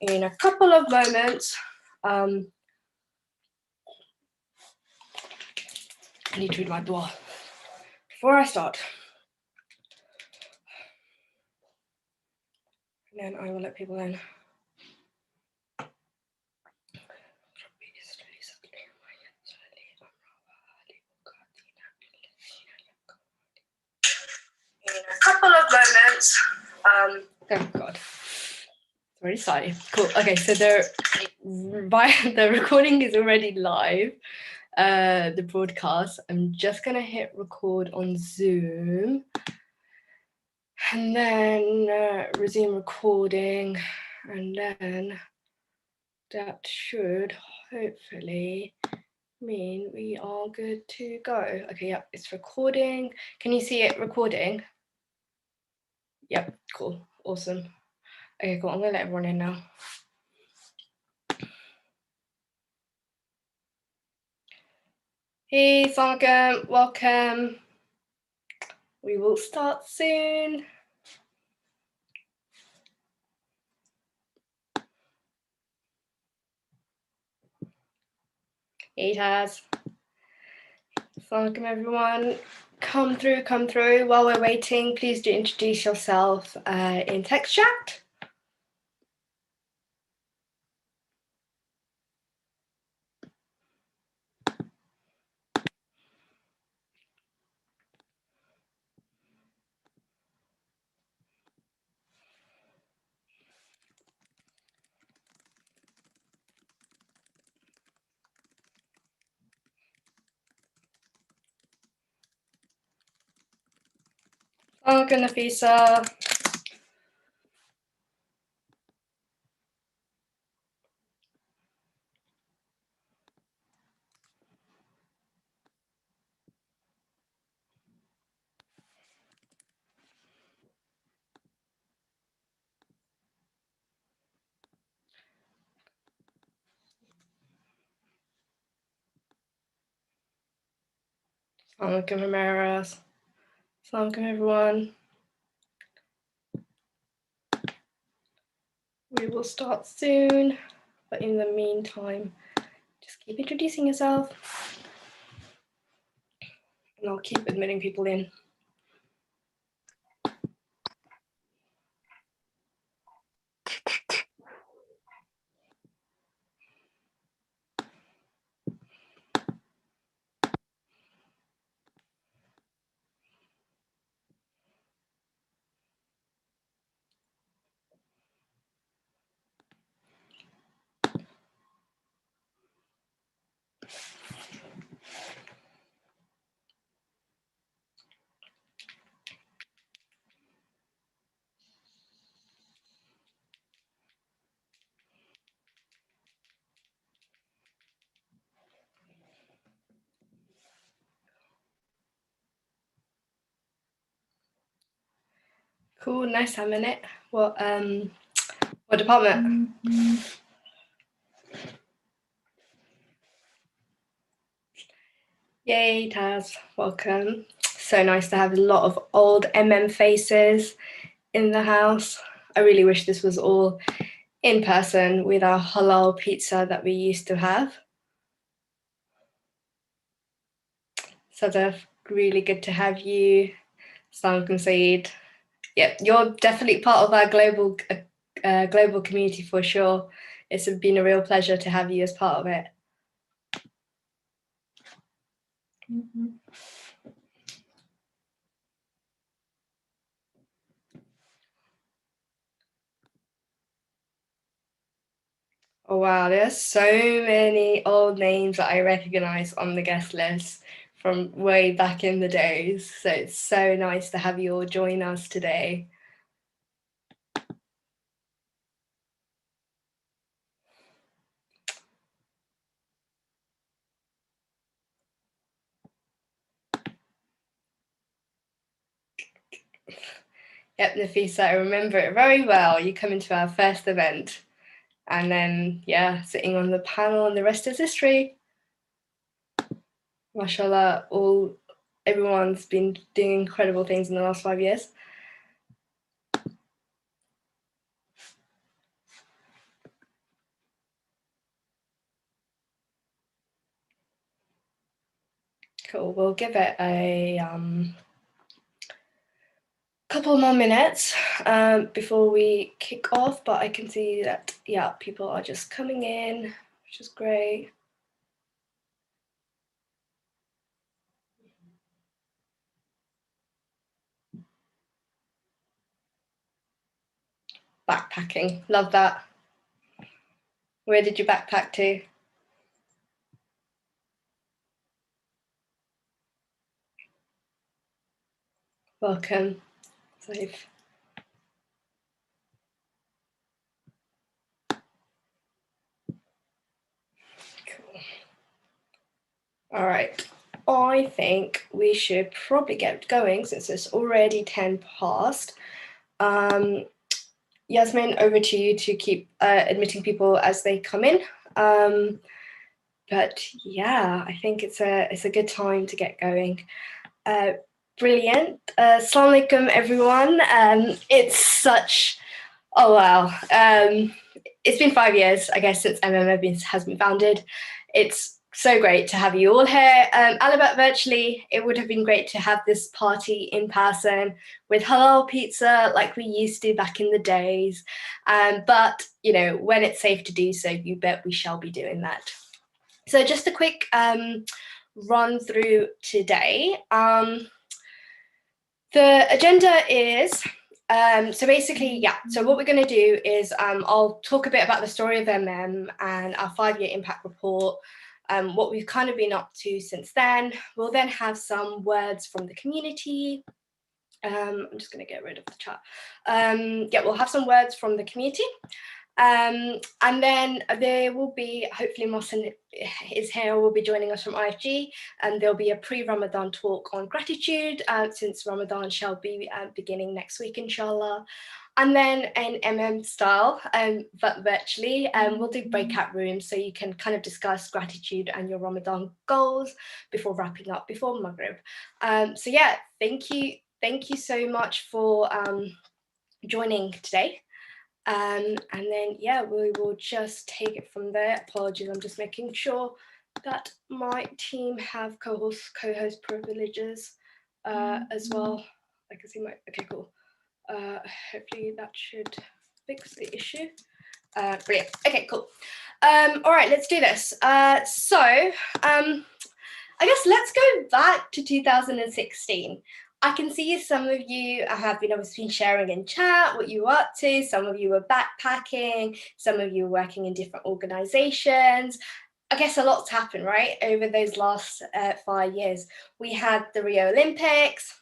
in a couple of moments. I need to read my dua before I start. And then I will let people in. In a couple of moments. Oh God. It's already started. Cool. Okay, so the recording is already live. The broadcast. I'm just gonna hit record on Zoom and then resume recording, and then that should hopefully mean we are good to go. Okay, yep, it's recording. Can you see it recording? Yep, cool, awesome. Okay, cool, I'm gonna let everyone in now. Hey, Assalamualaikum, welcome. We will start soon. Hey, Taz. Assalamualaikum, everyone. Come through. While we're waiting, please do introduce yourself in text chat. Assalamualaikum, Nafisa. Assalamualaikum, Ramirez. Assalamualaikum, everyone. We will start soon, but in the meantime, just keep introducing yourself, and I'll keep admitting people in. Cool, nice to have a minute. What department? Yay, Taz, welcome. So nice to have a lot of old faces in the house. I really wish this was all in person with our halal pizza that we used to have. Sadaf, really good to have you. Assalamualaikum, Saeed. Yep, you're definitely part of our global community for sure. It's been a real pleasure to have you as part of it. Oh wow, there's so many old names that I recognize on the guest list from way back in the days. So it's so nice to have you all join us today. Yep, Nafisa, I remember it very well. You come into our first event and then, yeah, sitting on the panel, and the rest is history. Mashallah, everyone's been doing incredible things in the last 5 years. Cool. We'll give it a couple more minutes before we kick off, but I can see that, yeah, people are just coming in, which is great. Backpacking, love that. Where did you backpack to? Welcome. Safe. Cool. All right. I think we should probably get going since it's already 10 past. Yasmin, over to you to keep admitting people as they come in. But yeah, I think it's a good time to get going. Brilliant. Assalamu alaikum, everyone. It's such, oh wow. It's been 5 years, I guess, since has been founded. It's so great to have you all here. Albeit virtually, it would have been great to have this party in person with halal pizza like we used to back in the days. But, you know, when it's safe to do so, you bet we shall be doing that. So just a quick run through today. The agenda is, so basically, yeah, so what we're going to do is I'll talk a bit about the story of and our 5-year impact report, what we've kind of been up to since then. We'll then have some words from the community. I'm just going to get rid of the chat. Yeah, we'll have some words from the community. And then there will be, hopefully Mohsen is here, will be joining us from IFG, and there'll be a pre-Ramadan talk on gratitude, since Ramadan shall be beginning next week, inshallah. And then in style, but virtually, we'll do breakout rooms so you can kind of discuss gratitude and your Ramadan goals before wrapping up before Maghrib. So yeah, thank you so much for joining today. And then, yeah, we will just take it from there. Apologies, I'm just making sure that my team have co-host privileges as well. I can see my, okay, cool. Hopefully that should fix the issue. Brilliant. Okay, cool. All right, let's do this. So I guess let's go back to 2016. I can see some of you have been obviously sharing in chat what you were up to. Some of you were backpacking. Some of you were working in different organizations. I guess a lot's happened, right, over those last 5 years. We had the Rio Olympics.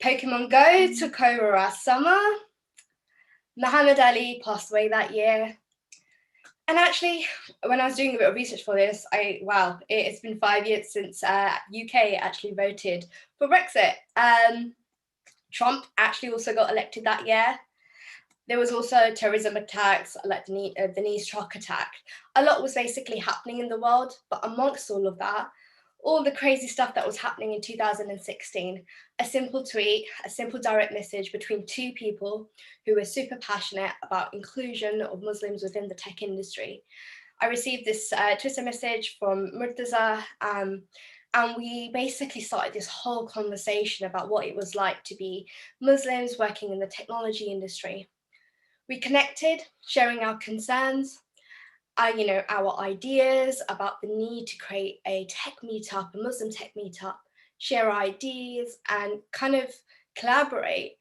Pokemon Go took over our summer. Muhammad Ali passed away that year. And actually, when I was doing a bit of research for this, it's been 5 years since UK actually voted for Brexit. Trump actually also got elected that year. There was also terrorism attacks, like the Nice truck attack. A lot was basically happening in the world, but amongst all of that, all the crazy stuff that was happening in 2016, a simple tweet, a simple direct message between two people who were super passionate about inclusion of Muslims within the tech industry. I received this Twitter message from Murtaza, and we basically started this whole conversation about what it was like to be Muslims working in the technology industry. We connected, sharing our concerns, our ideas about the need to create a tech meetup, a Muslim tech meetup, share ideas and kind of collaborate.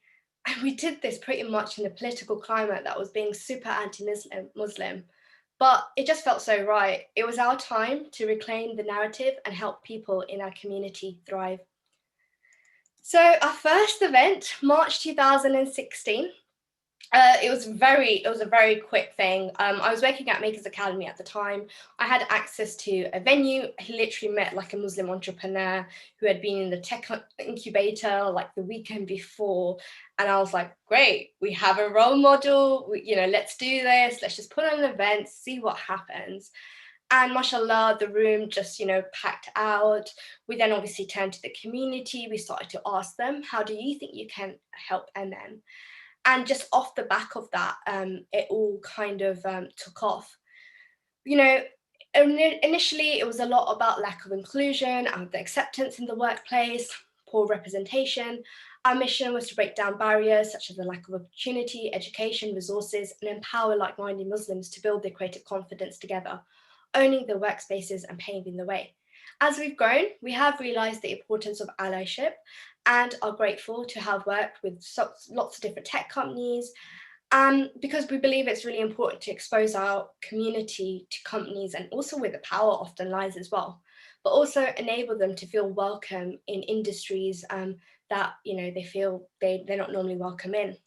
And we did this pretty much in a political climate that was being super anti-Muslim, but it just felt so right. It was our time to reclaim the narrative and help people in our community thrive. So our first event, March 2016, it was a very quick thing. I was working at Makers Academy at the time. I had access to a venue. I literally met like a Muslim entrepreneur who had been in the tech incubator like the weekend before. And I was like, great, we have a role model. Let's do this. Let's just put on an event, see what happens. And mashallah, the room just, packed out. We then obviously turned to the community. We started to ask them, how do you think you can help MM? And just off the back of that, it all kind of took off. Initially, it was a lot about lack of inclusion and the acceptance in the workplace, poor representation. Our mission was to break down barriers such as the lack of opportunity, education, resources, and empower like-minded Muslims to build their creative confidence together, owning their workspaces and paving the way. As we've grown, we have realised the importance of allyship and are grateful to have worked with lots of different tech companies, because we believe it's really important to expose our community to companies, and also where the power often lies as well, but also enable them to feel welcome in industries that they feel they're not normally welcome in.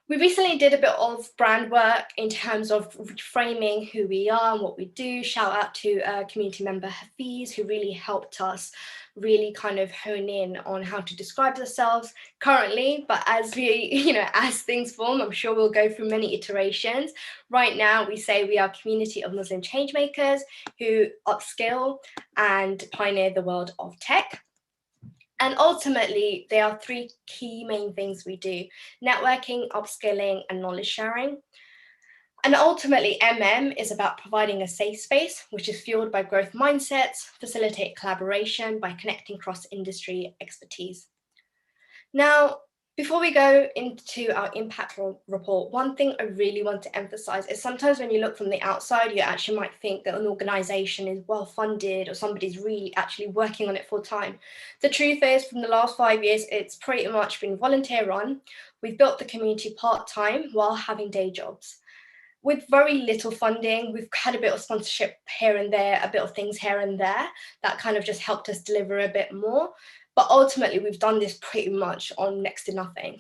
We recently did a bit of brand work in terms of framing who we are and what we do. Shout out to community member Hafiz, who really helped us really kind of hone in on how to describe ourselves currently. But as we, as things form, I'm sure we'll go through many iterations. Right now, we say we are a community of Muslim changemakers who upskill and pioneer the world of tech. And ultimately, there are three key main things we do: networking, upskilling, and knowledge sharing. And ultimately, is about providing a safe space, which is fueled by growth mindsets, facilitate collaboration by connecting cross-industry expertise. Now, before we go into our impact report, one thing I really want to emphasize is sometimes when you look from the outside, you actually might think that an organization is well funded or somebody's really actually working on it full time. The truth is, from the last 5 years, it's pretty much been volunteer run. We've built the community part-time while having day jobs. With very little funding, we've had a bit of sponsorship here and there, a bit of things here and there that kind of just helped us deliver a bit more. But ultimately, we've done this pretty much on next to nothing.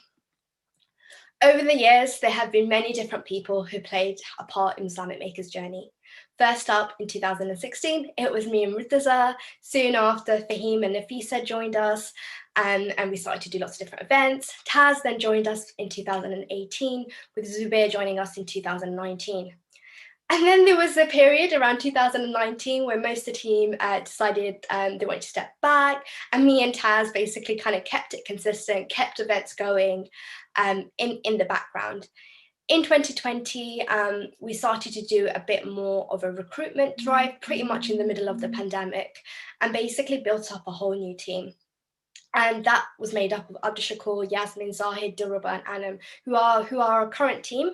Over the years, there have been many different people who played a part in Muslamic Maker's journey. First up, in 2016, it was me and Murtaza. Soon after, Fahim and Nafisa joined us, and we started to do lots of different events. Taz then joined us in 2018, with Zubair joining us in 2019. And then there was a period around 2019 where most of the team decided they wanted to step back, and me and Taz basically kind of kept it consistent, kept events going in the background. In 2020, we started to do a bit more of a recruitment drive, pretty much in the middle of the pandemic, and basically built up a whole new team. And that was made up of Abdul Shakur, Yasmin, Zahid, Dilruba, and Anam, who are our current team.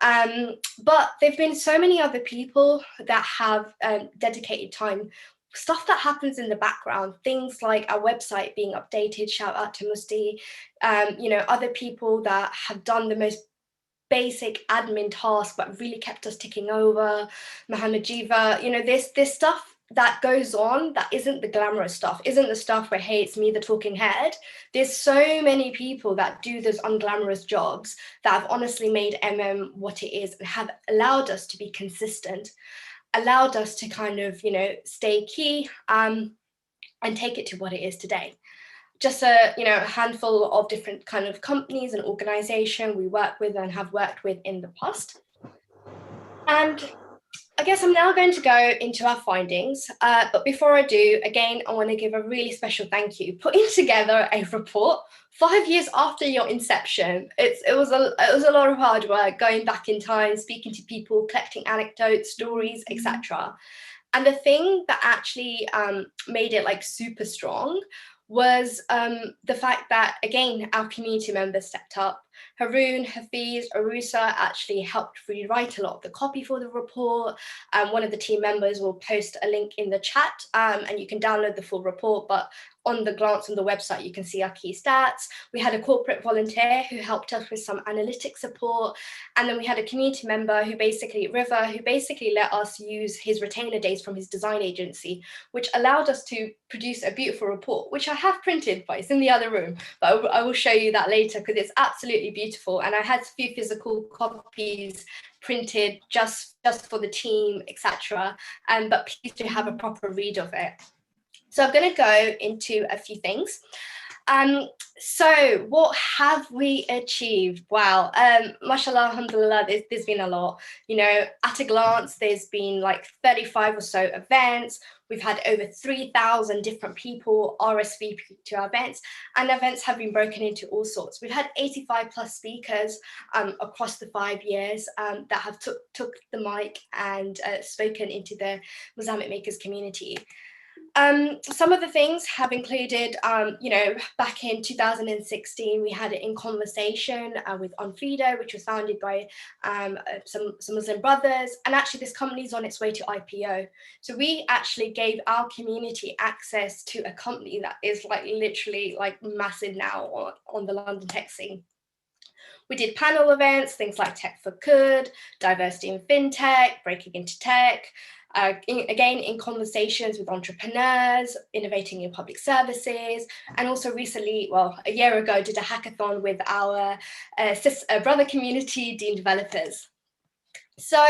But there've been so many other people that have dedicated time, stuff that happens in the background, things like our website being updated, shout out to Musti, other people that have done the most basic admin task but really kept us ticking over, Mohammed Jiva, this stuff that goes on that isn't the glamorous stuff, isn't the stuff where, hey, it's me, the talking head. There's so many people that do those unglamorous jobs that have honestly made what it is and have allowed us to be consistent, allowed us to kind of, stay key and take it to what it is today. Just a handful of different kind of companies and organizations we work with and have worked with in the past. And I guess I'm now going to go into our findings, but before I do, again, I want to give a really special thank you. Putting together a report 5 years after your inception, it was a lot of hard work, going back in time, speaking to people, collecting anecdotes, stories, etc. And the thing that actually made it super strong was the fact that, again, our community members stepped up. Haroon, Hafiz, Arusa actually helped rewrite a lot of the copy for the report. One of the team members will post a link in the chat and you can download the full report, but on the glance on the website, you can see our key stats. We had a corporate volunteer who helped us with some analytic support. And then we had a community member River, who basically let us use his retainer days from his design agency, which allowed us to produce a beautiful report, which I have printed, but it's in the other room. But I will show you that later because it's absolutely beautiful. And I had a few physical copies printed just for the team, etc. But please do have a proper read of it. So I'm going to go into a few things. So what have we achieved? Wow, mashallah, alhamdulillah, there's been a lot. You know, at a glance, there's been like 35 or so events. We've had over 3,000 different people RSVP to our events, and events have been broken into all sorts. We've had 85 plus speakers across the 5 years that have took the mic and spoken into the Muslamic makers community. Some of the things have included, you know, back in 2016, we had it in conversation with Onfido, which was founded by some Muslim brothers. And actually this company is on its way to IPO. So we actually gave our community access to a company that is like literally like massive now on the London tech scene. We did panel events, things like Tech for Good, diversity in fintech, breaking into tech, again, in conversations with entrepreneurs, innovating in public services, and also recently, well, a year ago, did a hackathon with our brother community, Dean developers. So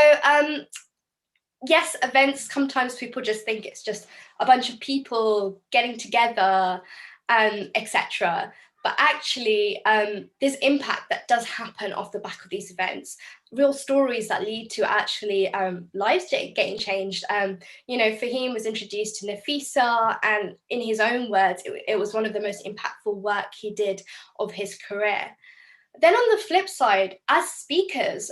yes, events, sometimes people just think it's just a bunch of people getting together, etc. But actually, there's impact that does happen off the back of these events, real stories that lead to actually lives getting changed. You know, Fahim was introduced to Nafisa, and in his own words, it was one of the most impactful work he did of his career. Then on the flip side, as speakers,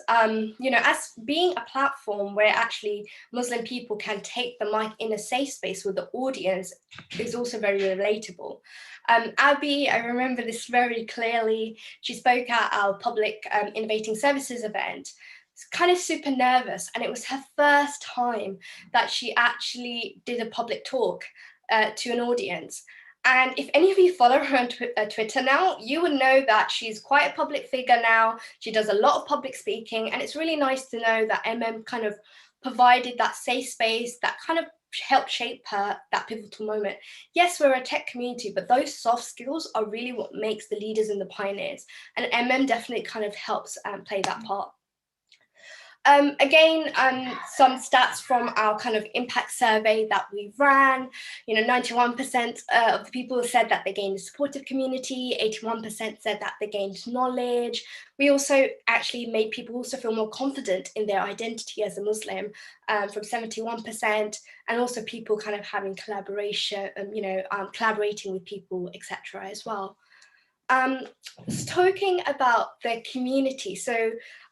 you know, as being a platform where actually Muslim people can take the mic in a safe space with the audience is also very relatable. Abby, I remember this very clearly. She spoke at our public innovating services event. It's kind of super nervous, and it was her first time that she actually did a public talk to an audience. And if any of you follow her on Twitter now, you would know that she's quite a public figure now. She does a lot of public speaking, and it's really nice to know that MM kind of provided that safe space that kind of helped shape her, that pivotal moment. Yes, we're a tech community, but those soft skills are really what makes the leaders and the pioneers. And MM definitely kind of helps play that part. Again, some stats from our kind of impact survey that we ran. You know, 91% of the people said that they gained a supportive community, 81% said that they gained knowledge. We also actually made people also feel more confident in their identity as a Muslim, from 71%, and also people kind of having collaboration, you know, collaborating with people, etc. as well. Talking about the community, so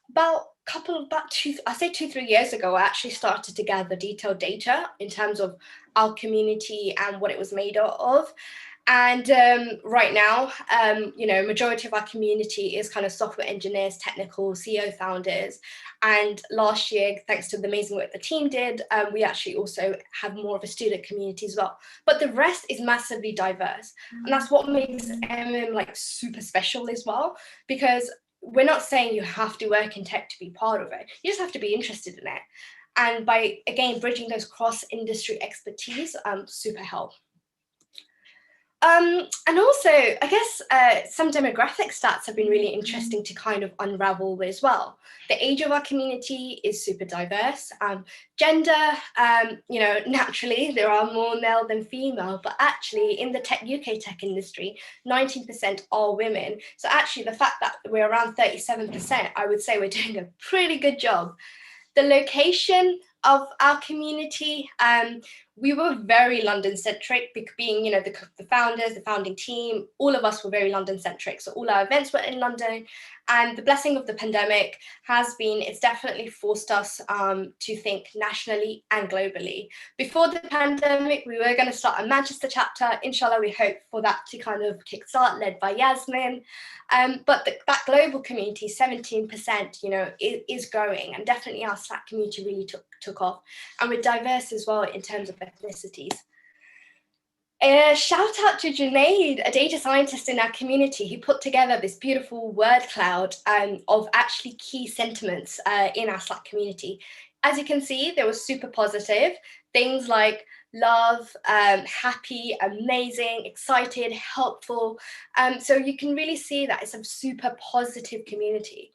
about 2-3 years ago, I actually started to gather detailed data in terms of our community and what it was made of. And right now, you know, majority of our community is kind of software engineers, technical, CEO founders. And last year, thanks to the amazing work the team did, we actually also have more of a student community as well. But the rest is massively diverse. And that's what makes MM like super special as well, because we're not saying you have to work in tech to be part of it. You just have to be interested in it. And by, again, bridging those cross-industry expertise, super help. And also, I guess some demographic stats have been really interesting to kind of unravel as well. The age of our community is super diverse. Gender, you know, naturally there are more male than female, but actually in the UK tech industry, 19% are women. So actually the fact that we're around 37%, I would say we're doing a pretty good job. The location of our community, we were very London-centric, being, you know, the founders, the founding team, all of us were very London-centric. So all our events were in London. And the blessing of the pandemic has been, it's definitely forced us to think nationally and globally. Before the pandemic, we were going to start a Manchester chapter. Inshallah, we hope for that to kind of kickstart, led by Yasmin. But that global community, 17%, you know, is growing, and definitely our Slack community really took off. And we're diverse as well in terms of ethnicities. Shout out to Junaid, a data scientist in our community, who put together this beautiful word cloud of actually key sentiments in our Slack community. As you can see, they were super positive. Things like love, happy, amazing, excited, helpful. So you can really see that it's a super positive community.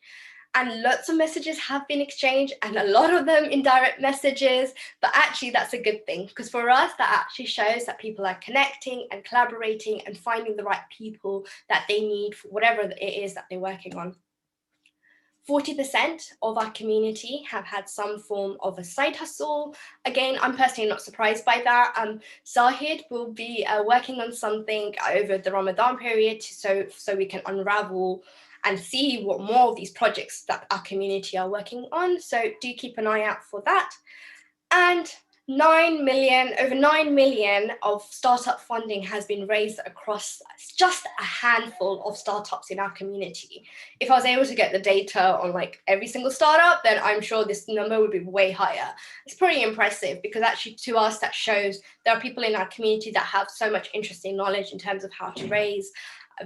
And lots of messages have been exchanged, and a lot of them in direct messages, but actually that's a good thing, because for us that actually shows that people are connecting and collaborating and finding the right people that they need for whatever it is that they're working on. 40% of our community have had some form of a side hustle. Again, I'm personally not surprised by that. Zahid will be working on something over the Ramadan period so we can unravel and see what more of these projects that our community are working on. So do keep an eye out for that. And over 9 million of startup funding has been raised across just a handful of startups in our community. If I was able to get the data on like every single startup, then I'm sure this number would be way higher. It's pretty impressive, because actually to us that shows there are people in our community that have so much interesting knowledge in terms of how to raise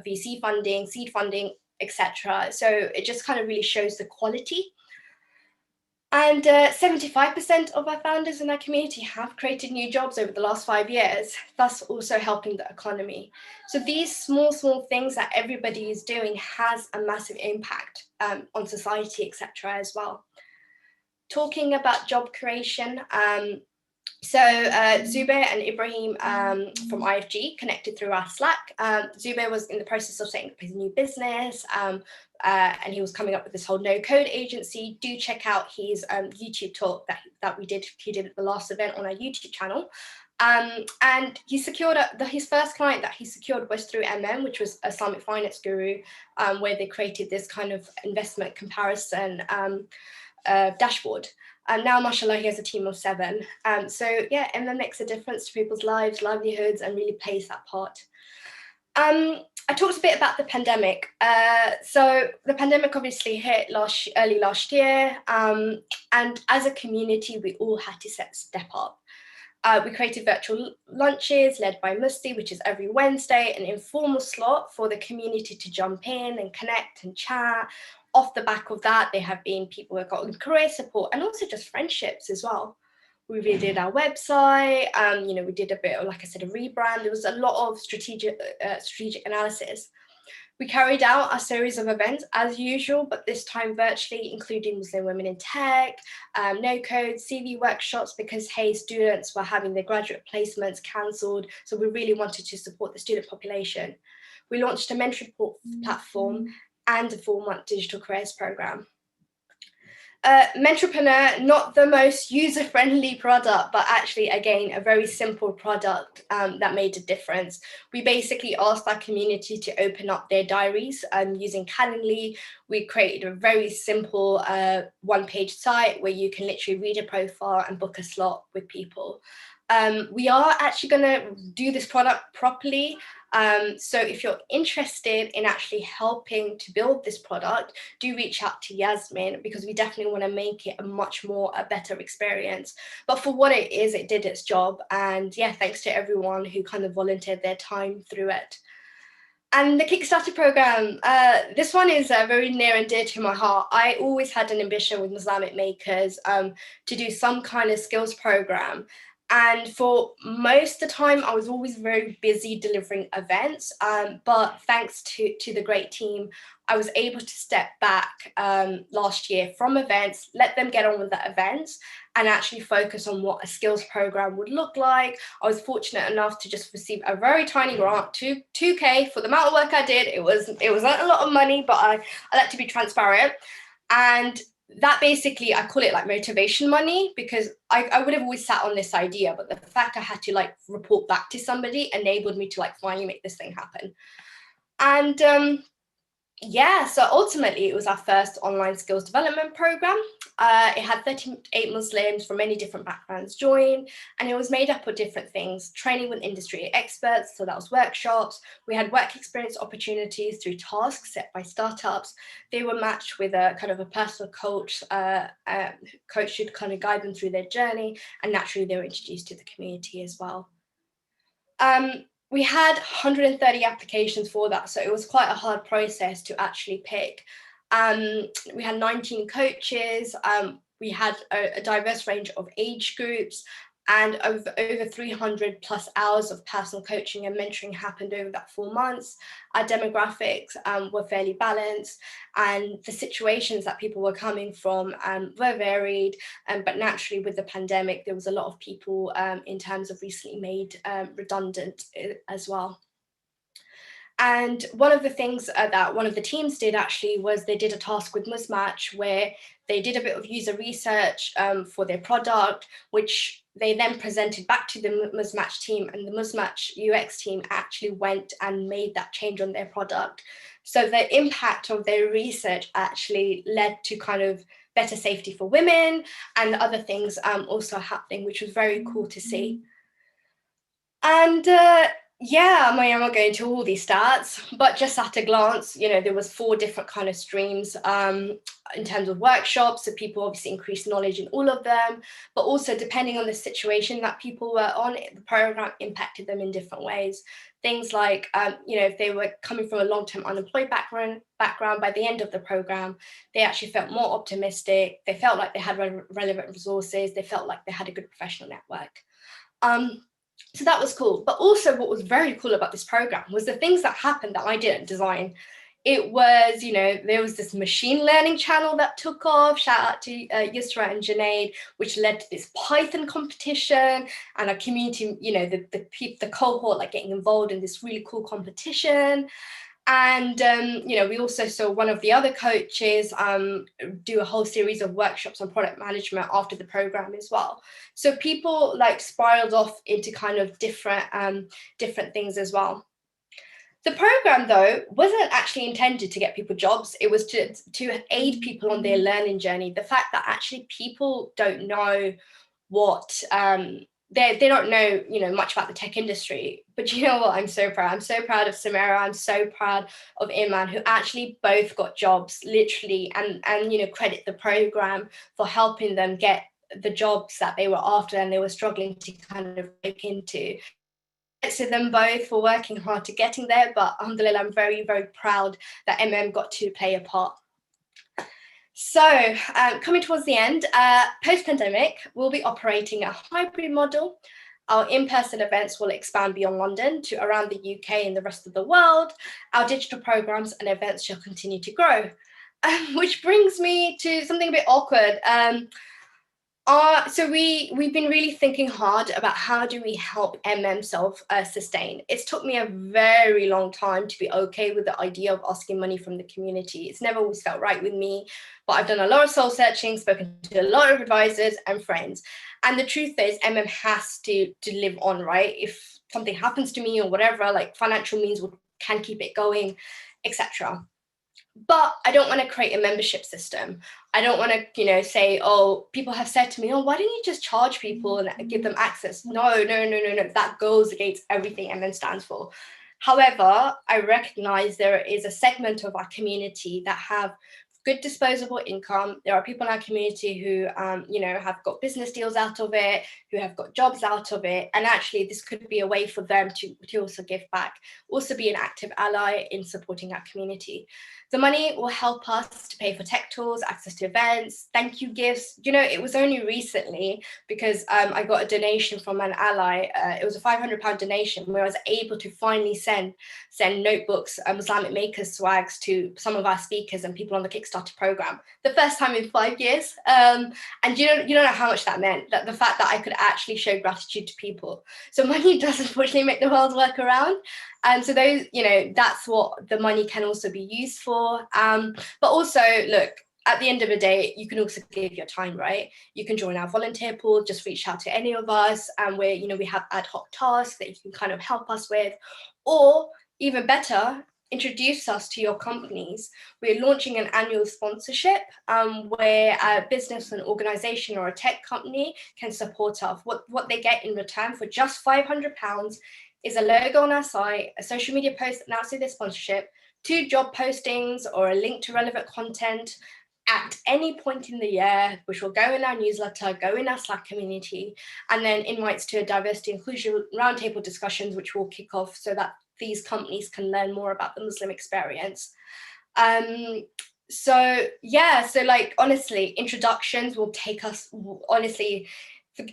VC funding, seed funding, etc. So it just kind of really shows the quality. And 75% of our founders in our community have created new jobs over the last 5 years, thus also helping the economy. So these small things that everybody is doing has a massive impact on society, etc. as well. Talking about job creation, Zubair and Ibrahim from IFG connected through our Slack. Zubair was in the process of setting up his new business, and he was coming up with this whole no-code agency. Do check out his YouTube talk that he did at the last event on our YouTube channel. And he secured his first client that he secured was through which was a Islamic finance guru, where they created this kind of investment comparison dashboard. And now, mashallah, he has a team of 7. So yeah, makes a difference to people's lives, livelihoods, and really plays that part. I talked a bit about the pandemic. So the pandemic obviously hit early last year, and as a community, we all had to step up. We created virtual lunches led by Musti, which is every Wednesday, an informal slot for the community to jump in and connect and chat. Off the back of that, there have been people who have gotten career support and also just friendships as well. We redid our website, we did a bit of, like I said, a rebrand. There was a lot of strategic analysis. We carried out a series of events as usual, but this time virtually, including Muslim women in tech, no-code, CV workshops, because, hey, students were having their graduate placements cancelled, so we really wanted to support the student population. We launched a mentoring platform and a 4-month digital careers program. Mentorpreneur, not the most user-friendly product, but actually, again, a very simple product that made a difference. We basically asked our community to open up their diaries using Calendly. We created a very simple 1-page site where you can literally read a profile and book a slot with people. We are actually going to do this product properly. So if you're interested in actually helping to build this product, do reach out to Yasmin, because we definitely want to make it a better experience. But for what it is, it did its job. And yeah, thanks to everyone who kind of volunteered their time through it. And the Kickstarter program, this one is very near and dear to my heart. I always had an ambition with Muslamic makers to do some kind of skills program. And for most of the time, I was always very busy delivering events. But thanks to the great team, I was able to step back last year from events, let them get on with the events, and actually focus on what a skills program would look like. I was fortunate enough to just receive a very tiny grant, 2K, for the amount of work I did. It wasn't a lot of money, but I like to be transparent. And that basically, I call it like motivation money, because I would have always sat on this idea, but the fact I had to like report back to somebody enabled me to like finally make this thing happen. And yeah, so ultimately it was our first online skills development program. It had 38 Muslims from many different backgrounds join, and it was made up of different things: training with industry experts, so that was workshops. We had work experience opportunities through tasks set by startups. They were matched with a kind of a personal coach. Coach should kind of guide them through their journey, and naturally they were introduced to the community as well. We had 130 applications for that, so it was quite a hard process to actually pick. We had 19 coaches. We had a diverse range of age groups, And over 300 plus hours of personal coaching and mentoring happened over that 4 months. Our demographics were fairly balanced, and the situations that people were coming from were varied. But naturally, with the pandemic, there was a lot of people in terms of recently made redundant as well. And one of the things that one of the teams did actually was they did a task with Musmatch where they did a bit of user research for their product, which they then presented back to the Musmatch team, and the Musmatch UX team actually went and made that change on their product. So the impact of their research actually led to kind of better safety for women and other things also happening, which was very cool to see. And yeah, I am not going into all these stats, but just at a glance, there was 4 different kind of streams in terms of workshops. So people obviously increased knowledge in all of them, but also depending on the situation that people were on, the program impacted them in different ways. Things like, if they were coming from a long-term unemployed background, by the end of the program, they actually felt more optimistic. They felt like they had relevant resources. They felt like they had a good professional network. So that was cool. But also what was very cool about this program was the things that happened that I didn't design. It was, there was this machine learning channel that took off. Shout out to Yusra and Junaid, which led to this Python competition and a community, the cohort like getting involved in this really cool competition. And, we also saw one of the other coaches do a whole series of workshops on product management after the program as well. So people like spiraled off into kind of different things as well. The program, though, wasn't actually intended to get people jobs. It was to aid people on their learning journey. The fact that actually people don't know what they don't know, much about the tech industry. But you know what? I'm so proud. I'm so proud of Samara. I'm so proud of Iman, who actually both got jobs, literally, and credit the program for helping them get the jobs that they were after and they were struggling to kind of break into. To them both for working hard to getting there, but alhamdulillah, I'm very, very proud that got to play a part. So coming towards the end, post-pandemic, we'll be operating a hybrid model. Our in-person events will expand beyond London to around the UK and the rest of the world. Our digital programs and events shall continue to grow. Which brings me to something a bit awkward. So we've been really thinking hard about how do we help self-sustain. It's took me a very long time to be okay with the idea of asking money from the community. It's never always felt right with me, but I've done a lot of soul searching, spoken to a lot of advisors and friends. And the truth is has to live on, right? If something happens to me or whatever, like financial means can keep it going, etc. But I don't want to create a membership system. I don't want to, say, oh, people have said to me, oh, why don't you just charge people and give them access? No. That goes against everything MM stands for. However, I recognize there is a segment of our community that have good disposable income. There are people in our community who, have got business deals out of it, who have got jobs out of it. And actually, this could be a way for them to also give back, also be an active ally in supporting our community. The money will help us to pay for tech tools, access to events, thank you gifts. It was only recently because I got a donation from an ally. It was a £500 donation where I was able to finally send notebooks, Muslamic makers swags to some of our speakers and people on the Kickstarter program. The first time in 5 years. And you don't know how much that meant, that the fact that I could actually show gratitude to people. So money does unfortunately make the world work around. And so those, that's what the money can also be used for. But also, look, at the end of the day, you can also give your time, right? You can join our volunteer pool, just reach out to any of us, and we have ad hoc tasks that you can kind of help us with, or even better, introduce us to your companies. We're launching an annual sponsorship where a business, an organization, or a tech company can support us. What they get in return for just £500 is a logo on our site, a social media post announcing their sponsorship, 2 job postings or a link to relevant content at any point in the year, which will go in our newsletter, go in our Slack community, and then invites to a diversity inclusion roundtable discussions, which will kick off so that these companies can learn more about the Muslim experience. So like, honestly, introductions will take us, honestly,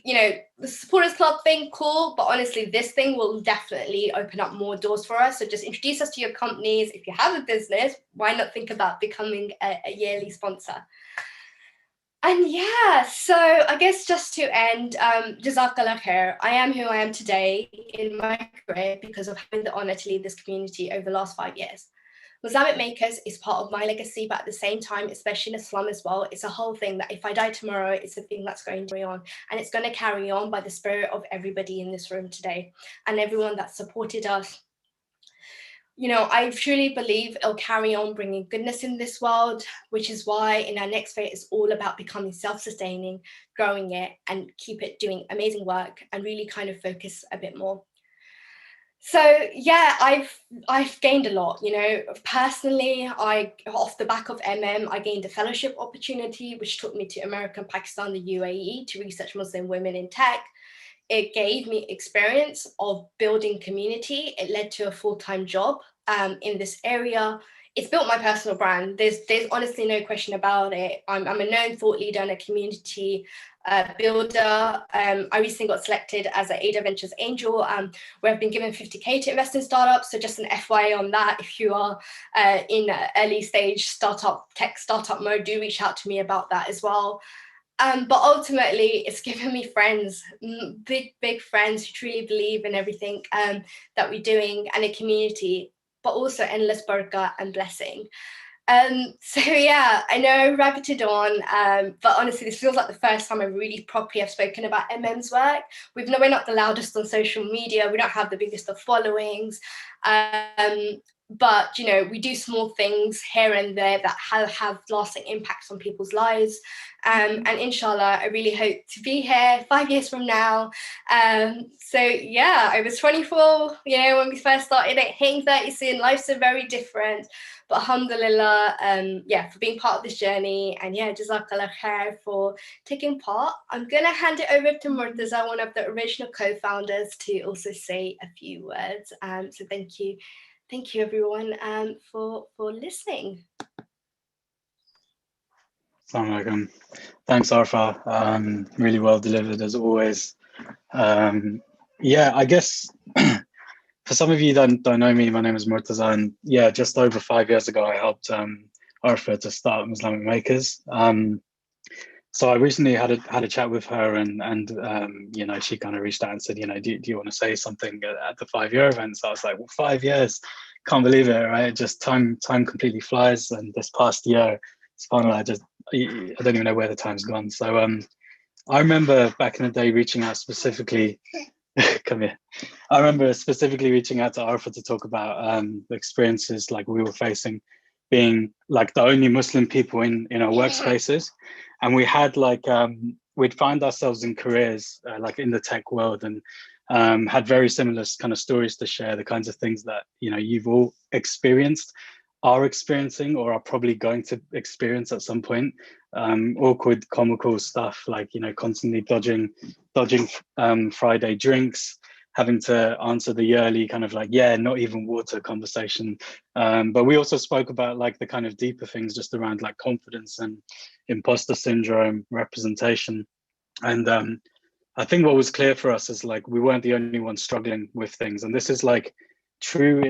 you know, the supporters club thing, cool, but honestly, this thing will definitely open up more doors for us. So just introduce us to your companies. If you have a business, why not think about becoming a yearly sponsor? And yeah, so I guess just to end, Jazakallah khair. I am who I am today in my career because of having the honor to lead this community over the last 5 years. Muslamic Makers is part of my legacy, but at the same time, especially in Islam as well, it's a whole thing that if I die tomorrow, it's a thing that's going to carry on. And it's going to carry on by the spirit of everybody in this room today and everyone that supported us. You know, I truly believe it'll carry on bringing goodness in this world, which is why in our next phase, it's all about becoming self-sustaining, growing it, and keep it doing amazing work and really kind of focus a bit more. So yeah, I've gained a lot, you know. Personally, off the back of I gained a fellowship opportunity, which took me to America, Pakistan, the UAE to research Muslim women in tech. It gave me experience of building community. It led to a full-time job in this area. It's built my personal brand. There's honestly no question about it. I'm a known thought leader and a community builder. I recently got selected as an Ada Ventures Angel, where I've been given 50K to invest in startups. So just an FYI on that, if you are in early stage tech startup mode, do reach out to me about that as well. But ultimately, it's given me friends, big friends who truly believe in everything that we're doing and a community, but also endless barakah and blessing. So yeah, I know I rabbited on, but honestly, this feels like the first time I really properly have spoken about MM's work. We're not the loudest on social media. We don't have the biggest of followings. But, you know, we do small things here and there that have lasting impacts on people's lives. And inshallah, I really hope to be here 5 years from now. So yeah, I was 24, you know, when we first started it, hitting 30 soon. Life's so very different. But alhamdulillah, yeah, for being part of this journey. And yeah, Jazakallah khair for taking part. I'm going to hand it over to Murtaza, one of the original co-founders, to also say a few words. So thank you. Thank you, everyone, for listening. Assalamu alaikum. Thanks, Arfa. Really well delivered, as always. Yeah, I guess for some of you that don't know me, my name is Murtaza, and yeah, just over 5 years ago, I helped Arfa to start Muslamic Makers. So I recently had a chat with her, and you know, she kind of reached out and said, you know, do you want to say something at the 5-year event? So I was like, well, 5 years, can't believe it, right? Just time completely flies, and this past year, it's funny, I don't even know where the time's gone. So I remember back in the day reaching out specifically. Come here. I remember specifically reaching out to Arfa to talk about the experiences like we were facing, being like the only Muslim people in our workspaces, and we had like we'd find ourselves in careers like in the tech world, and had very similar kind of stories to share, the kinds of things that, you know, you've all experienced, are experiencing, or are probably going to experience at some point. Awkward, comical stuff like, you know, constantly dodging Friday drinks, having to answer the yearly kind of like, yeah, not even water conversation. But we also spoke about like the kind of deeper things just around like confidence and imposter syndrome, representation. And I think what was clear for us is like we weren't the only ones struggling with things. And this is like true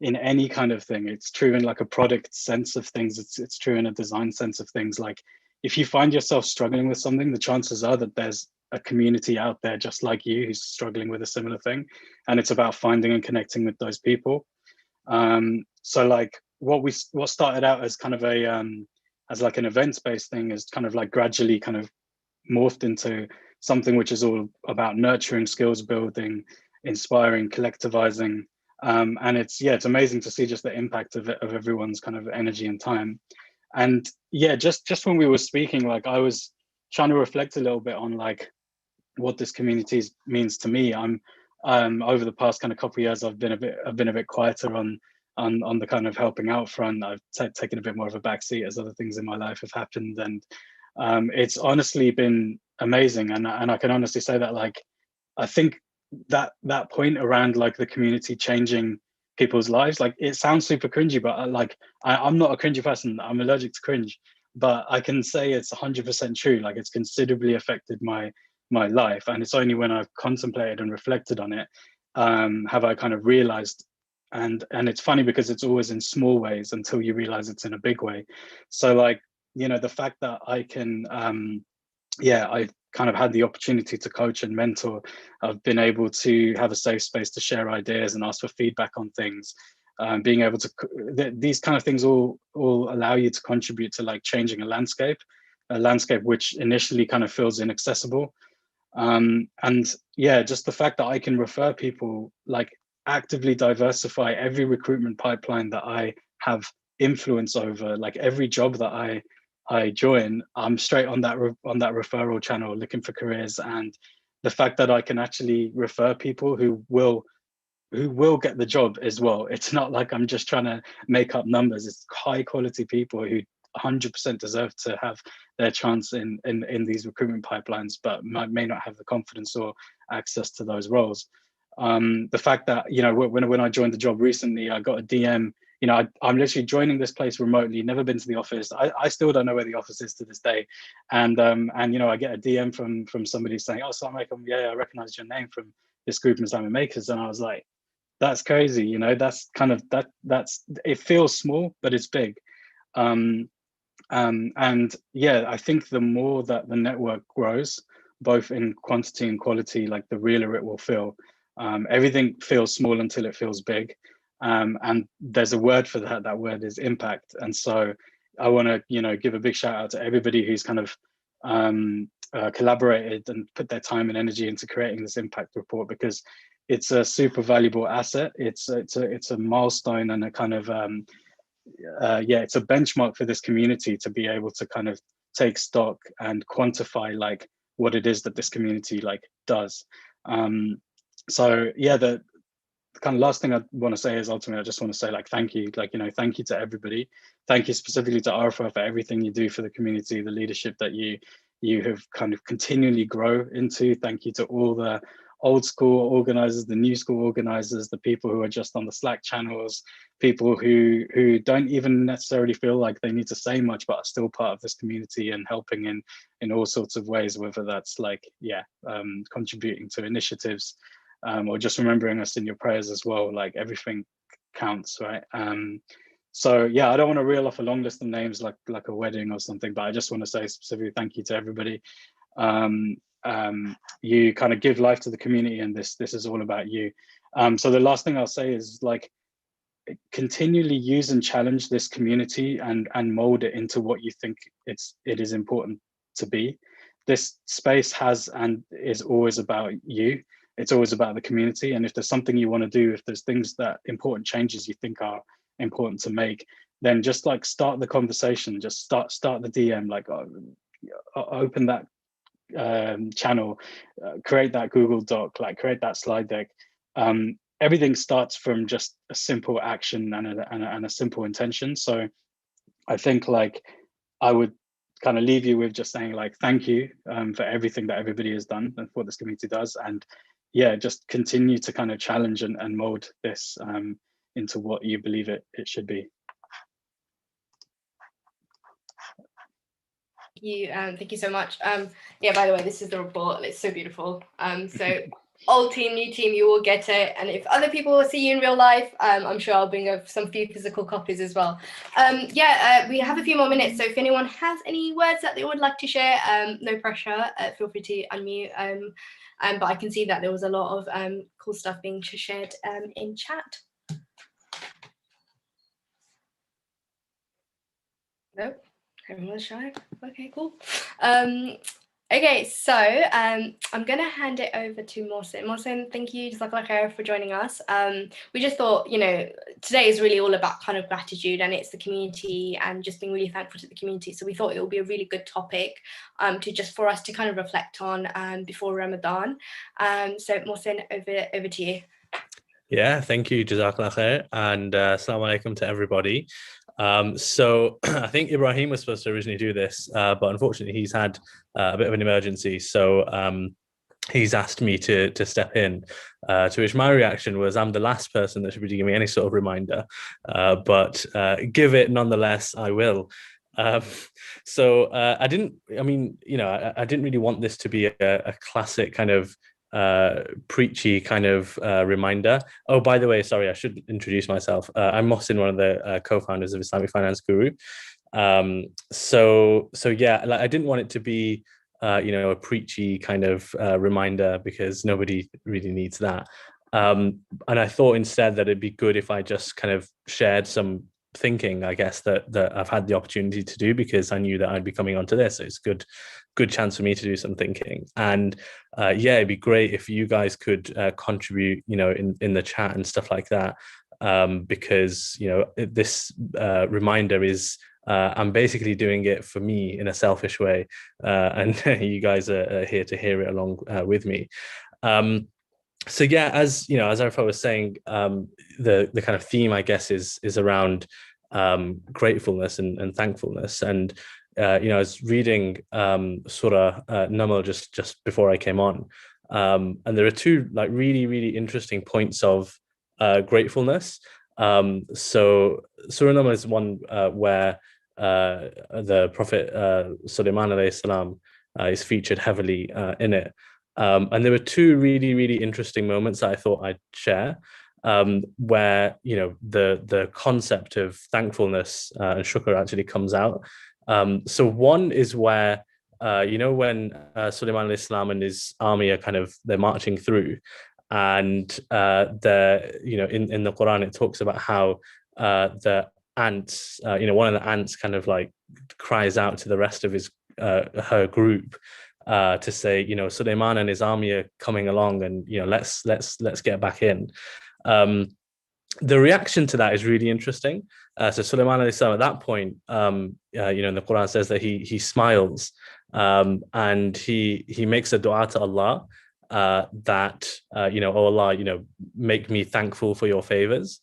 in any kind of thing. It's true in like a product sense of things. It's true in a design sense of things. Like if you find yourself struggling with something, the chances are that there's a community out there just like you who's struggling with a similar thing. And it's about finding and connecting with those people. So like what started out as kind of a as like an events-based thing is kind of like gradually kind of morphed into something which is all about nurturing, skills building, inspiring, collectivizing. And it's amazing to see just the impact of everyone's kind of energy and time. And yeah, just when we were speaking, like I was trying to reflect a little bit on like what this community means to me. I'm over the past kind of couple of years, I've been a bit quieter on the kind of helping out front. I've taken a bit more of a backseat as other things in my life have happened, and it's honestly been amazing. And I can honestly say that like I think that point around like the community changing people's lives, like it sounds super cringy, but I'm not a cringy person. I'm allergic to cringe, but I can say it's 100% true. Like it's considerably affected my my life. And it's only when I've contemplated and reflected on it have I kind of realized. And it's funny because it's always in small ways until you realize it's in a big way. So like, you know, the fact that I can, I've kind of had the opportunity to coach and mentor. I've been able to have a safe space to share ideas and ask for feedback on things. Being able to, these kind of things all allow you to contribute to like changing a landscape which initially kind of feels inaccessible. And yeah, just the fact that I can refer people, like actively diversify every recruitment pipeline that I have influence over, like every job that I join, I'm straight on that referral channel looking for careers. And the fact that I can actually refer people who will get the job as well. It's not like I'm just trying to make up numbers. It's high quality people who 100% deserve to have their chance in these recruitment pipelines, but may not have the confidence or access to those roles. The fact that, you know, when I joined the job recently, I got a DM. You know, I'm literally joining this place remotely, never been to the office. I still don't know where the office is to this day. And you know, I get a DM from somebody saying, "Oh, Assalamu alaikum, yeah, I recognize your name from this group Islamic Makers." And I was like, that's crazy. You know, that's kind of that's it feels small, but it's big. And yeah, I think the more that the network grows, both in quantity and quality, like the realer it will feel. Everything feels small until it feels big. And there's a word for that. That word is impact. And so I want to, you know, give a big shout out to everybody who's kind of collaborated and put their time and energy into creating this impact report, because it's a super valuable asset. It's a milestone and a kind of it's a benchmark for this community to be able to kind of take stock and quantify like what it is that this community like does. So yeah, the kind of last thing I want to say is ultimately I just want to say like thank you, like, you know, thank you to everybody. Thank you specifically to Arfa for everything you do for the community, the leadership that you have kind of continually grow into. Thank you to all the old school organizers, the new school organizers, the people who are just on the Slack channels, people who don't even necessarily feel like they need to say much but are still part of this community and helping in all sorts of ways, whether that's like contributing to initiatives or just remembering us in your prayers as well. Like everything counts, right? So yeah, I don't want to reel off a long list of names like a wedding or something, but I just want to say specifically thank you to everybody. You kind of give life to the community, and this is all about you. So the last thing I'll say is like continually use and challenge this community and mold it into what you think it is important to be. This space has and is always about you. It's always about the community. And if there's something you want to do, if there's things that important changes you think are important to make, then just like start the conversation, just start the DM, like open that channel, create that Google Doc, like create that slide deck. Everything starts from just a simple action and a simple intention. So I think like I would kind of leave you with just saying like thank you for everything that everybody has done and what this community does, and yeah, just continue to kind of challenge and mold this into what you believe it should be. Thank you so much. Yeah, by the way, this is the report. It's so beautiful. So old team, new team, you will get it. And if other people will see you in real life, I'm sure I'll bring up some few physical copies as well. We have a few more minutes. So if anyone has any words that they would like to share, no pressure, feel free to unmute. But I can see that there was a lot of cool stuff being shared in chat. Nope. Everyone's shy. Okay, cool. Okay, so I'm going to hand it over to Mohsen. Mohsen, thank you, Jazakallah khair, for joining us. We just thought, you know, today is really all about kind of gratitude, and it's the community and just being really thankful to the community. So we thought it would be a really good topic for us to kind of reflect on before Ramadan. So Mohsen, over to you. Yeah, thank you, Jazakallah khair, and assalamu alaikum to everybody. So I think Ibrahim was supposed to originally do this, but unfortunately he's had a bit of an emergency. So he's asked me to step in, to which my reaction was, I'm the last person that should be giving me any sort of reminder, but give it nonetheless, I will. So I didn't really want this to be a classic kind of preachy kind of reminder. Oh, by the way, sorry, I should introduce myself. I'm Mohsin, one of the co-founders of Islamic Finance Guru. So yeah, like I didn't want it to be a preachy kind of reminder, because nobody really needs that. And I thought instead that it'd be good if I just kind of shared some thinking, I guess, that I've had the opportunity to do, because I knew that I'd be coming onto this. So it's good chance for me to do some thinking. And yeah, it'd be great if you guys could contribute, in the chat and stuff like that, because this reminder is I'm basically doing it for me in a selfish way, and you guys are here to hear it along with me. So yeah, as Arfa was saying, the kind of theme, I guess, is around gratefulness and thankfulness. And I was reading Surah Namal just before I came on, and there are two like really really interesting points of gratefulness. So Surah Namal is one where the Prophet Sulaiman alayhi salam is featured heavily in it. And there were two really, really interesting moments that I thought I'd share, where the concept of thankfulness and shukr actually comes out. So one is where when Sulaiman alayhi salam and his army are they're marching through, and in the Quran it talks about how the ants, one of the ants kind of like cries out to the rest of her group, to say, Suleiman and his army are coming along, and let's get back in. The reaction to that is really interesting. So Suleiman alayhi salam at that point, in the Quran says that he smiles, and he makes a dua to Allah, that oh Allah, make me thankful for your favors,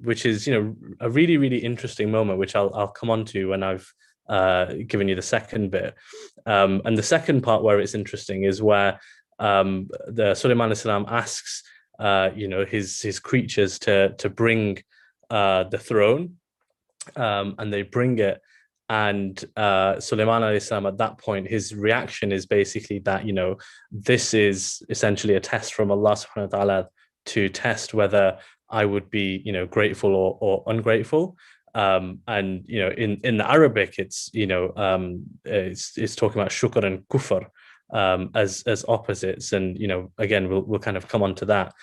which is a really really interesting moment, which I'll come on to when I've given you the second bit. And the second part where it's interesting is where the Sulaiman alayhi salam asks his creatures to bring the throne, and they bring it. And Sulaiman alayhi salam, at that point, his reaction is basically that this is essentially a test from Allah subhanahu wa ta'ala to test whether I would be grateful or ungrateful. And in the Arabic, it's it's talking about shukr and kufr as opposites, and again we'll kind of come on to that.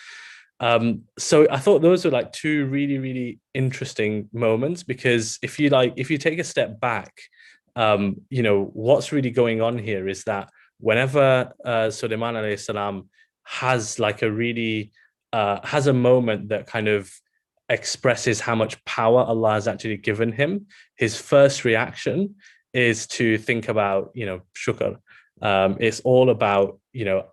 So I thought those were like two really really interesting moments, because if you take a step back, what's really going on here is that whenever Sulaiman alayhi salam has like has a moment that kind of expresses how much power Allah has actually given him, his first reaction is to think about shukr. It's all about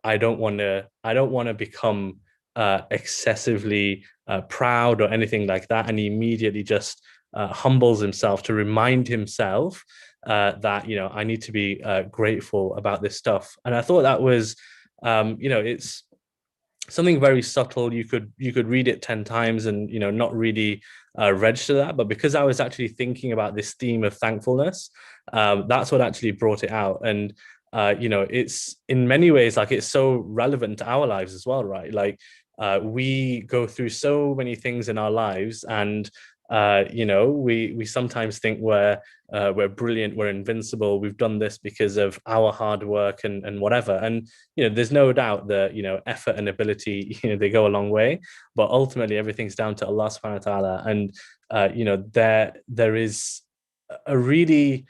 I don't want to become excessively proud or anything like that, and he immediately just humbles himself to remind himself that I need to be grateful about this stuff. And I thought that was it's something very subtle. You could read it 10 times and not really register that, but because I was actually thinking about this theme of thankfulness, that's what actually brought it out. And it's in many ways like it's so relevant to our lives as well, right? Like we go through so many things in our lives, and we sometimes think we're brilliant, we're invincible, we've done this because of our hard work and whatever. And there's no doubt that effort and ability they go a long way, but ultimately everything's down to Allah subhanahu wa ta'ala. And there is a really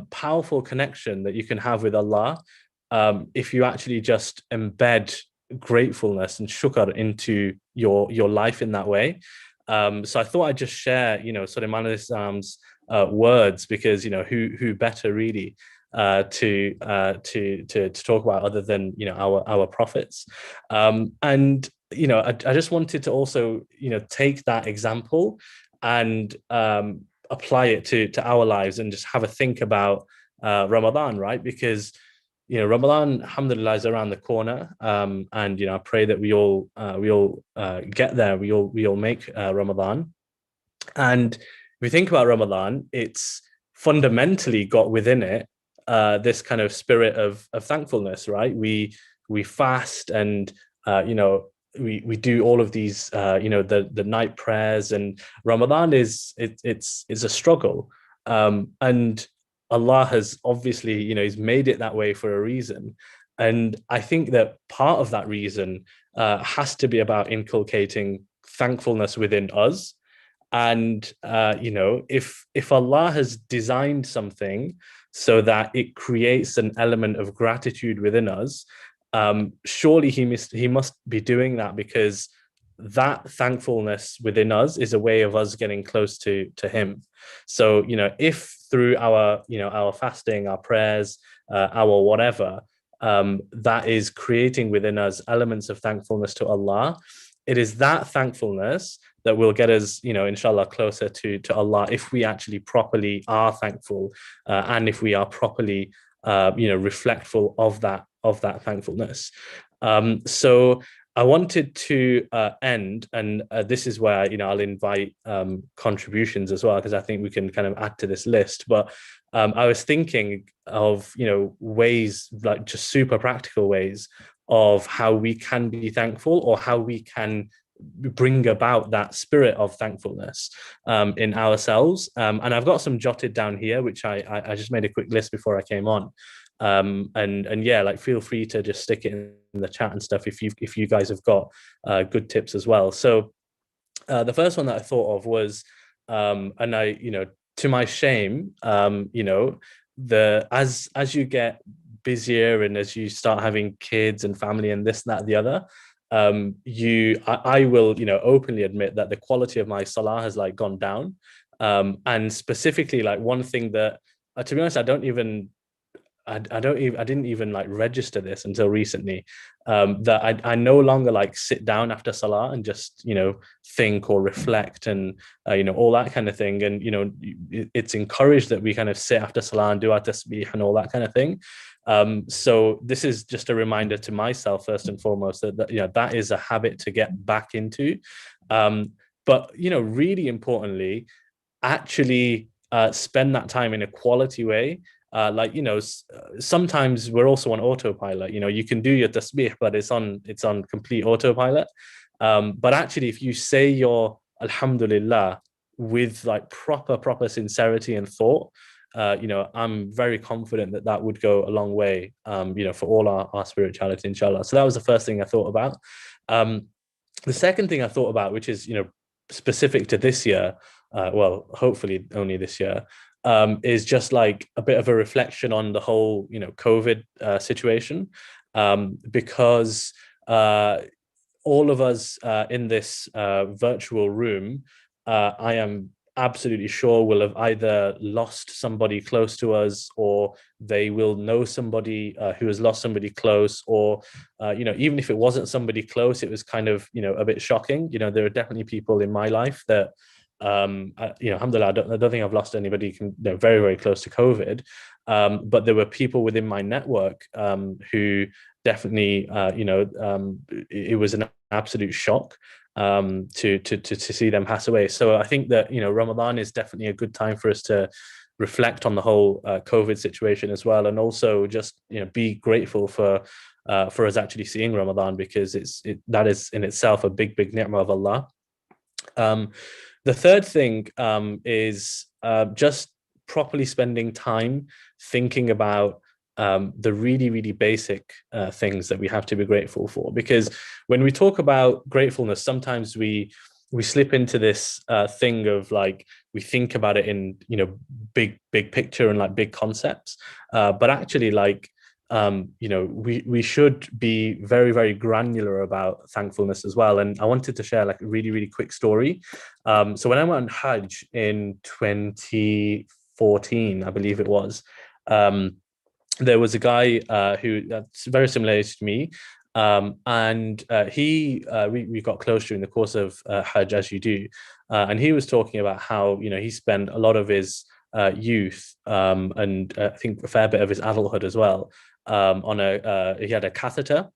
powerful connection that you can have with Allah if you actually just embed gratefulness and shukr into your life in that way. So I thought I'd just share, Sulaiman alayhi salam's words, because who better really to talk about other than our prophets. And I just wanted to also take that example and apply it to our lives, and just have a think about Ramadan, right? Because Ramadan, alhamdulillah, is around the corner, and I pray that we all get there. We all make Ramadan. And if we think about Ramadan, it's fundamentally got within it this kind of spirit of thankfulness, right? We fast, and we do all of these the night prayers, and Ramadan it's a struggle, and Allah has obviously he's made it that way for a reason. And I think that part of that reason has to be about inculcating thankfulness within us. And if Allah has designed something so that it creates an element of gratitude within us, surely he must be doing that, because that thankfulness within us is a way of us getting close to him. So if through our fasting, our prayers, our whatever, that is creating within us elements of thankfulness to Allah, it is that thankfulness that will get us, inshallah, closer to Allah, if we actually properly are thankful, and if we are properly, reflectful of that thankfulness. So I wanted to end, and this is where I'll invite contributions as well, because I think we can kind of add to this list. But I was thinking of ways, like just super practical ways of how we can be thankful, or how we can bring about that spirit of thankfulness in ourselves. And I've got some jotted down here, which I just made a quick list before I came on. And yeah, like feel free to just stick it in the chat and stuff if you guys have got good tips as well. So the first one that I thought of was, and I, to my shame, as you get busier and as you start having kids and family and this, that, the other, I will, openly admit that the quality of my salah has like gone down. And specifically, like one thing that, to be honest, I didn't even like register this until recently, that I no longer like sit down after salah and just think or reflect and all that kind of thing. And it's encouraged that we kind of sit after salah and do our tasbih and all that kind of thing. So this is just a reminder to myself first and foremost that that is a habit to get back into. But really importantly, actually spend that time in a quality way. Sometimes we're also on autopilot. You can do your tasbih, but it's on complete autopilot. But actually, if you say your alhamdulillah with like proper sincerity and thought, I'm very confident that would go a long way, for all our spirituality, inshallah. So that was the first thing I thought about. The second thing I thought about, which is specific to this year, well, hopefully only this year, is just like a bit of a reflection on the whole, COVID situation, because all of us in this virtual room, I am absolutely sure will have either lost somebody close to us, or they will know somebody who has lost somebody close, or even if it wasn't somebody close, it was kind of a bit shocking. There are definitely people in my life that alhamdulillah, I don't think I've lost anybody very, very close to COVID, but there were people within my network who definitely it was an absolute shock to see them pass away. So I think that Ramadan is definitely a good time for us to reflect on the whole COVID situation as well, and also just be grateful for us actually seeing Ramadan, because that is in itself a big ni'mah of Allah. The third thing is just properly spending time thinking about the really basic things that we have to be grateful for. Because when we talk about gratefulness, sometimes we slip into this thing of like, we think about it in big picture and like big concepts, but actually like we should be very, very granular about thankfulness as well. And I wanted to share like a really quick story. So when I went on Hajj in 2014, I believe it was, there was a guy who that's very similar to me. And we got close during the course of Hajj, as you do. And he was talking about how, he spent a lot of his youth and I think a fair bit of his adulthood as well, he had a catheter.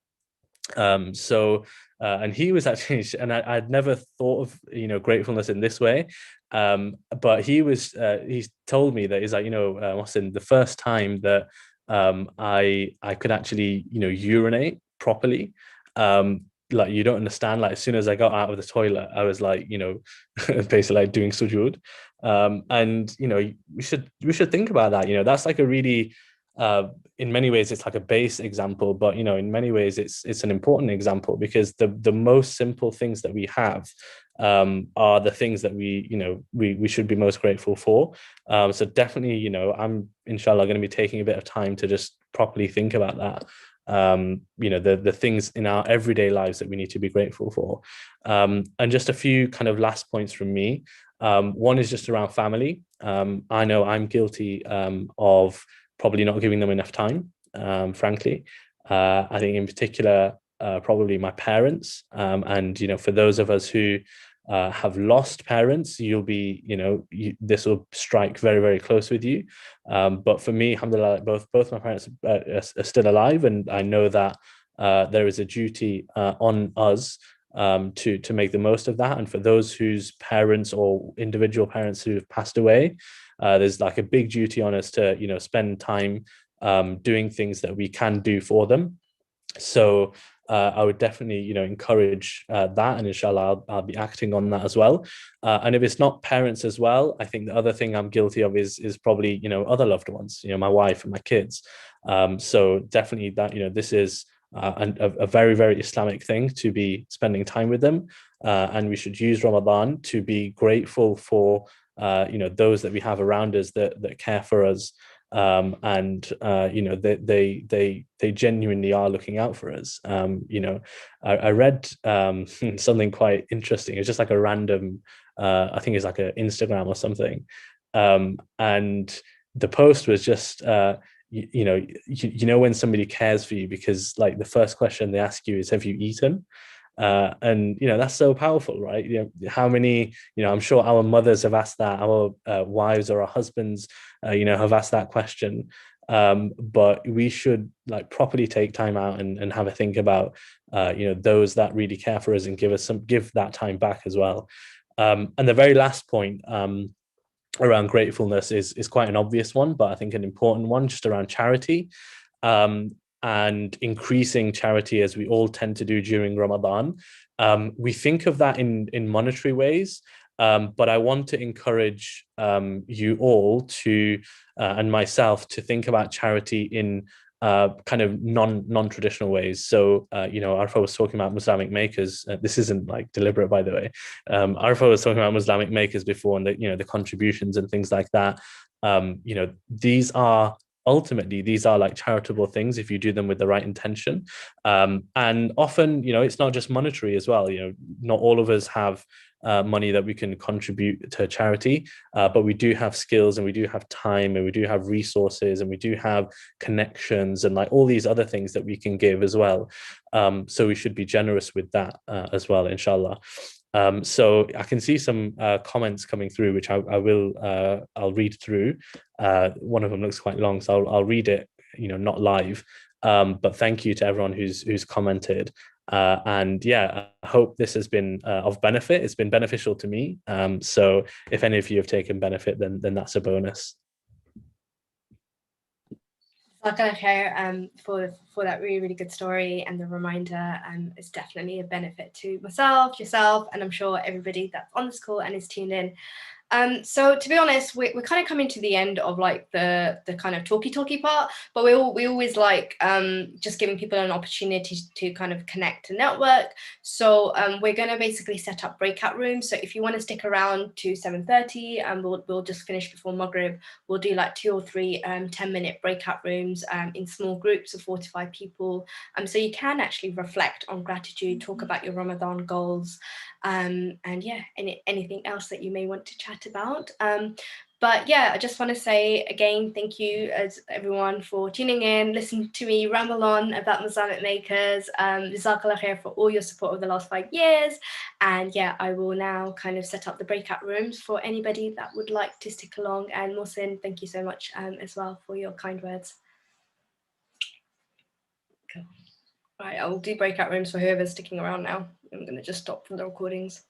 And he was actually, and I'd never thought of, you know, gratefulness in this way. But he told me that he's like, you know, Austin, the first time that I could actually, you know, urinate properly, like you don't understand, like as soon as I got out of the toilet, I was like, you know, basically like doing sujood. And you know, we should think about that. You know, that's like a really in many ways it's like a base example, but you know, in many ways it's an important example, because the most simple things that we have are the things that we should be most grateful for. So definitely, you know, I'm inshallah going to be taking a bit of time to just properly think about that. You know, the things in our everyday lives that we need to be grateful for. And just a few kind of last points from me. One is just around family. I know I'm guilty of probably not giving them enough time, frankly. I think in particular, probably my parents. And, you know, for those of us who have lost parents, you'll be, you know, this will strike very, very close with you. But for me, alhamdulillah, both my parents are still alive. And I know that there is a duty on us to make the most of that. And for those whose parents or individual parents who have passed away, there's like a big duty on us to, you know, spend time doing things that we can do for them. So I would definitely, you know, encourage that, and inshallah I'll be acting on that as well. And if it's not parents as well, I think the other thing I'm guilty of is probably, you know, other loved ones, you know, my wife and my kids. So definitely that, you know, this is a very, very Islamic thing to be spending time with them. And we should use Ramadan to be grateful for, you know, those that we have around us that care for us. And you know, they genuinely are looking out for us. You know, I read something quite interesting. It's just like a random, I think it's like an Instagram or something, and the post was just you know when somebody cares for you because like the first question they ask you is, have you eaten? And you know, that's so powerful, right? You know, how many, you know, I'm sure our mothers have asked that, our wives or our husbands you know, have asked that question. But we should like properly take time out and have a think about you know, those that really care for us and give that time back as well. And the very last point around gratefulness is quite an obvious one, but I think an important one, just around charity. And increasing charity, as we all tend to do during Ramadan. We think of that in monetary ways, but I want to encourage you all to, and myself, to think about charity in kind of non-traditional ways. So, you know, Arfa was talking about Muslamic makers. This isn't like deliberate, by the way. Arfa was talking about Muslamic makers before, and you know, the contributions and things like that. You know, these are like charitable things if you do them with the right intention. And often, you know, it's not just monetary as well. You know, not all of us have money that we can contribute to charity, but we do have skills, and we do have time, and we do have resources, and we do have connections, and like all these other things that we can give as well. So we should be generous with that as well, inshallah. So I can see some comments coming through, which I'll read through. One of them looks quite long, so I'll read it, you know, not live. But thank you to everyone who's commented. And yeah, I hope this has been of benefit. It's been beneficial to me. So if any of you have taken benefit, then that's a bonus. For that really, really good story and the reminder. It's definitely a benefit to myself, yourself, and I'm sure everybody that's on this call and is tuned in. So to be honest, we're kind of coming to the end of like the kind of talky part, but we always like just giving people an opportunity to kind of connect and network. So we're going to basically set up breakout rooms. So if you want to stick around to 7:30, we'll just finish before Maghrib. We'll do like 2 or 3 10-minute breakout rooms in small groups of 4 to 5 people. So you can actually reflect on gratitude, talk about your Ramadan goals, and yeah, anything else that you may want to chat about. But yeah, I just want to say again, thank you as everyone for tuning in, listen to me ramble on about Muslamic makers. Jazakallah khair for all your support over the last 5 years. And yeah, I will now kind of set up the breakout rooms for anybody that would like to stick along. And Mohsin, thank you so much as well for your kind words. Cool. Right, I'll do breakout rooms for whoever's sticking around now. I'm going to just stop from the recordings.